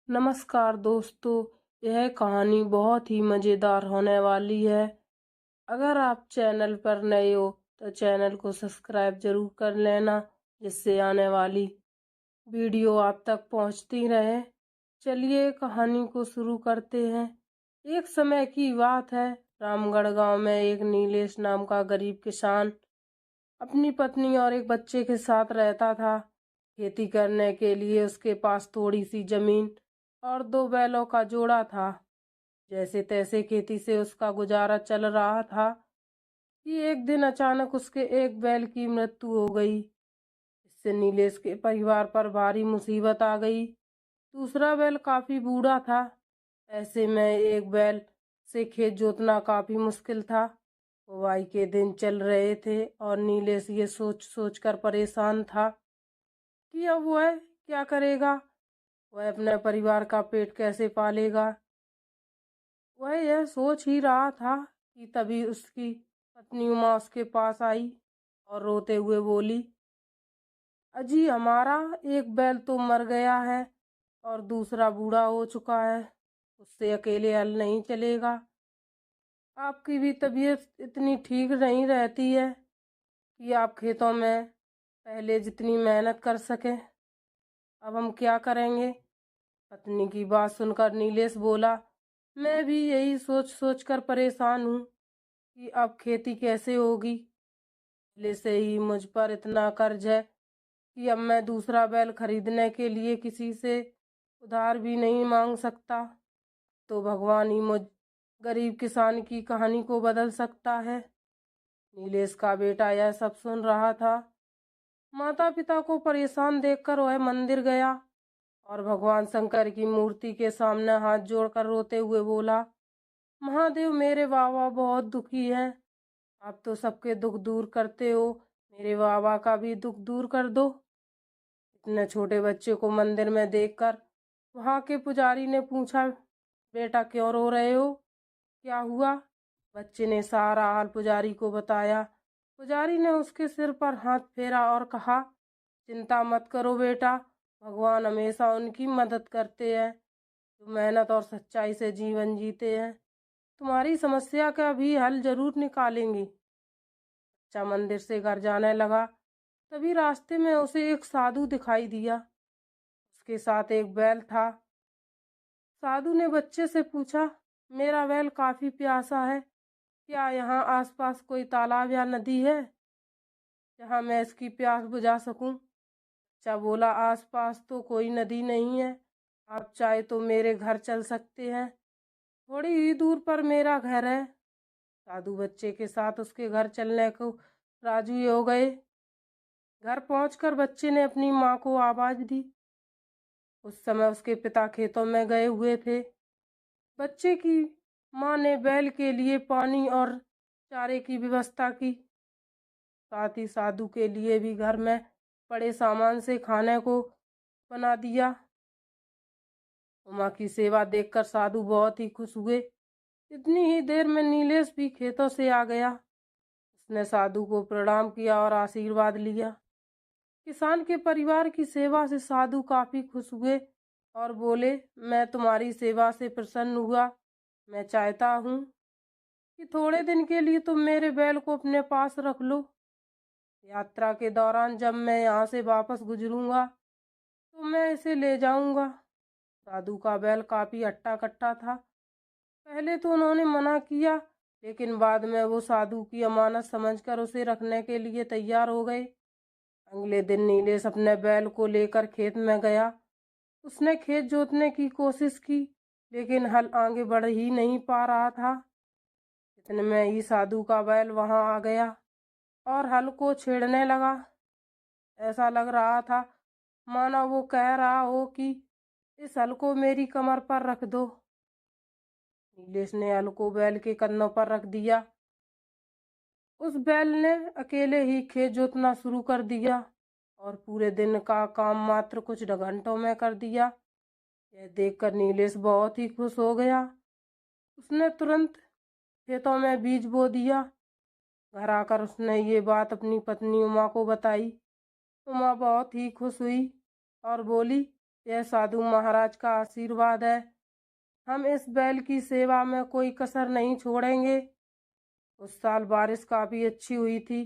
नमस्कार दोस्तों, यह कहानी बहुत ही मज़ेदार होने वाली है। अगर आप चैनल पर नए हो तो चैनल को सब्सक्राइब ज़रूर कर लेना, जिससे आने वाली वीडियो आप तक पहुंचती रहे। चलिए कहानी को शुरू करते हैं। एक समय की बात है, रामगढ़ गांव में एक नीलेश नाम का गरीब किसान अपनी पत्नी और एक बच्चे के साथ रहता था। खेती करने के लिए उसके पास थोड़ी सी जमीन और 2 बैलों का जोड़ा था। जैसे तैसे खेती से उसका गुजारा चल रहा था कि एक दिन अचानक उसके एक बैल की मृत्यु हो गई। इससे नीलेश के परिवार पर भारी मुसीबत आ गई। दूसरा बैल काफी बूढ़ा था। ऐसे में एक बैल से खेत जोतना काफी मुश्किल था। बुवाई के दिन चल रहे थे और नीलेश ये सोच सोच कर परेशान था कि अब वह क्या करेगा। वह अपने परिवार का पेट कैसे पालेगा। वह यह सोच ही रहा था कि तभी उसकी पत्नी उमा उसके पास आई और रोते हुए बोली, अजी हमारा एक बैल तो मर गया है और दूसरा बूढ़ा हो चुका है। उससे अकेले हल नहीं चलेगा। आपकी भी तबीयत इतनी ठीक नहीं रहती है कि आप खेतों में पहले जितनी मेहनत कर सकें। अब हम क्या करेंगे। पत्नी की बात सुनकर नीलेश बोला, मैं भी यही सोच सोच कर परेशान हूँ कि अब खेती कैसे होगी। पहले से ही मुझ पर इतना कर्ज है कि अब मैं दूसरा बैल खरीदने के लिए किसी से उधार भी नहीं मांग सकता। तो भगवान ही मुझ गरीब किसान की कहानी को बदल सकता है। नीलेश का बेटा यह सब सुन रहा था। माता पिता को परेशान देखकर वह मंदिर गया और भगवान शंकर की मूर्ति के सामने हाथ जोड़कर रोते हुए बोला, महादेव मेरे बाबा बहुत दुखी हैं। आप तो सबके दुख दूर करते हो, मेरे बाबा का भी दुख दूर कर दो। इतने छोटे बच्चे को मंदिर में देखकर वहां के पुजारी ने पूछा, बेटा क्यों रो रहे हो, क्या हुआ। बच्चे ने सारा हाल पुजारी को बताया। पुजारी ने उसके सिर पर हाथ फेरा और कहा, चिंता मत करो बेटा, भगवान हमेशा उनकी मदद करते हैं जो मेहनत और सच्चाई से जीवन जीते हैं। तुम्हारी समस्या का भी हल जरूर निकालेंगे। बच्चा मंदिर से घर जाने लगा। तभी रास्ते में उसे एक साधु दिखाई दिया। उसके साथ एक बैल था। साधु ने बच्चे से पूछा, मेरा बैल काफी प्यासा है, क्या यहाँ आसपास कोई तालाब या नदी है जहाँ मैं इसकी प्यास बुझा सकूं। बच्चा बोला, आसपास तो कोई नदी नहीं है, आप चाहे तो मेरे घर चल सकते हैं, थोड़ी ही दूर पर मेरा घर है। साधु बच्चे के साथ उसके घर चलने को राजी हो गए। घर पहुंचकर बच्चे ने अपनी माँ को आवाज दी। उस समय उसके पिता खेतों में गए हुए थे। बच्चे की माँ ने बैल के लिए पानी और चारे की व्यवस्था की। साथ ही साधु के लिए भी घर में पड़े सामान से खाने को बना दिया। उमा की सेवा देखकर साधु बहुत ही खुश हुए। इतनी ही देर में नीलेश भी खेतों से आ गया। उसने साधु को प्रणाम किया और आशीर्वाद लिया। किसान के परिवार की सेवा से साधु काफी खुश हुए और बोले, मैं तुम्हारी सेवा से प्रसन्न हुआ। मैं चाहता हूँ कि थोड़े दिन के लिए तुम मेरे बैल को अपने पास रख लो। यात्रा के दौरान जब मैं यहाँ से वापस गुजरूंगा तो मैं इसे ले जाऊंगा। साधु का बैल काफी हट्टा कट्टा था। पहले तो उन्होंने मना किया, लेकिन बाद में वो साधु की अमानत समझकर उसे रखने के लिए तैयार हो गए। अगले दिन नीलेश अपने बैल को लेकर खेत में गया। उसने खेत जोतने की कोशिश की, लेकिन हल आगे बढ़ ही नहीं पा रहा था। इतने में ही साधु का बैल वहां आ गया और हल को छेड़ने लगा। ऐसा लग रहा था मानो वो कह रहा हो कि इस हल को मेरी कमर पर रख दो। नीलेश ने हल को बैल के कंधों पर रख दिया। उस बैल ने अकेले ही खेत जोतना शुरू कर दिया और पूरे दिन का काम मात्र कुछ घंटों में कर दिया। यह देखकर नीलेश बहुत ही खुश हो गया। उसने तुरंत खेतों में बीज बो दिया। घर आकर उसने ये बात अपनी पत्नी उमा को बताई। उमा बहुत ही खुश हुई और बोली, यह साधु महाराज का आशीर्वाद है। हम इस बैल की सेवा में कोई कसर नहीं छोड़ेंगे। उस साल बारिश काफ़ी अच्छी हुई थी।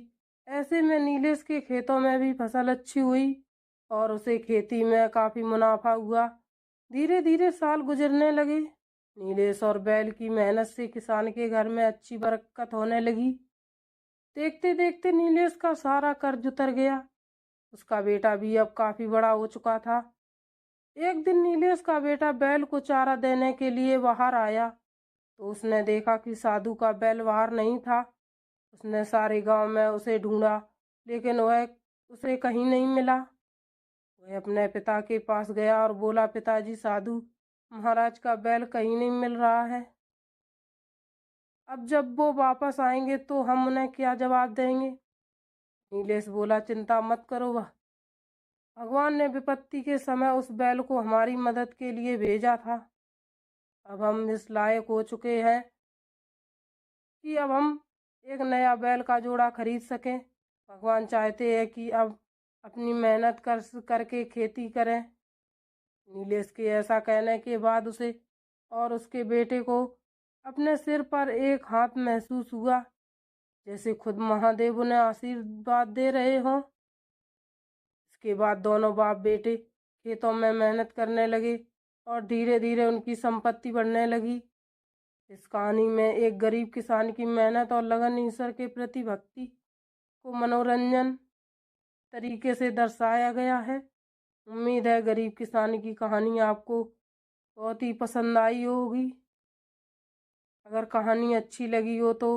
ऐसे में नीलेश के खेतों में भी फसल अच्छी हुई और उसे खेती में काफ़ी मुनाफा हुआ। धीरे धीरे साल गुजरने लगे। नीलेश और बैल की मेहनत से किसान के घर में अच्छी बरकत होने लगी। देखते देखते नीलेश का सारा कर्ज उतर गया। उसका बेटा भी अब काफ़ी बड़ा हो चुका था। एक दिन नीलेश का बेटा बैल को चारा देने के लिए बाहर आया तो उसने देखा कि साधु का बैल बाहर नहीं था। उसने सारे गांव में उसे ढूंढा, लेकिन वह उसे कहीं नहीं मिला। वह अपने पिता के पास गया और बोला, पिताजी, साधु महाराज का बैल कहीं नहीं मिल रहा है। अब जब वो वापस आएंगे तो हम उन्हें क्या जवाब देंगे? नीलेश बोला, चिंता मत करो, वह भगवान ने विपत्ति के समय उस बैल को हमारी मदद के लिए भेजा था। अब हम इस लायक हो चुके हैं कि अब हम एक नया बैल का जोड़ा खरीद सकें। भगवान चाहते हैं कि अब अपनी मेहनत करके खेती करें। नीलेश के ऐसा कहने के बाद उसे और उसके बेटे को अपने सिर पर एक हाथ महसूस हुआ, जैसे खुद महादेव उन्हें आशीर्वाद दे रहे हों। इसके बाद दोनों बाप बेटे खेतों में मेहनत करने लगे और धीरे धीरे उनकी संपत्ति बढ़ने लगी। इस कहानी में एक गरीब किसान की मेहनत और लगन, ईश्वर के प्रति भक्ति को मनोरंजन तरीके से दर्शाया गया है। उम्मीद है गरीब किसान की कहानी आपको बहुत ही पसंद आई होगी। अगर कहानी अच्छी लगी हो तो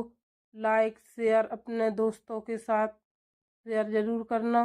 लाइक शेयर अपने दोस्तों के साथ शेयर ज़रूर करना।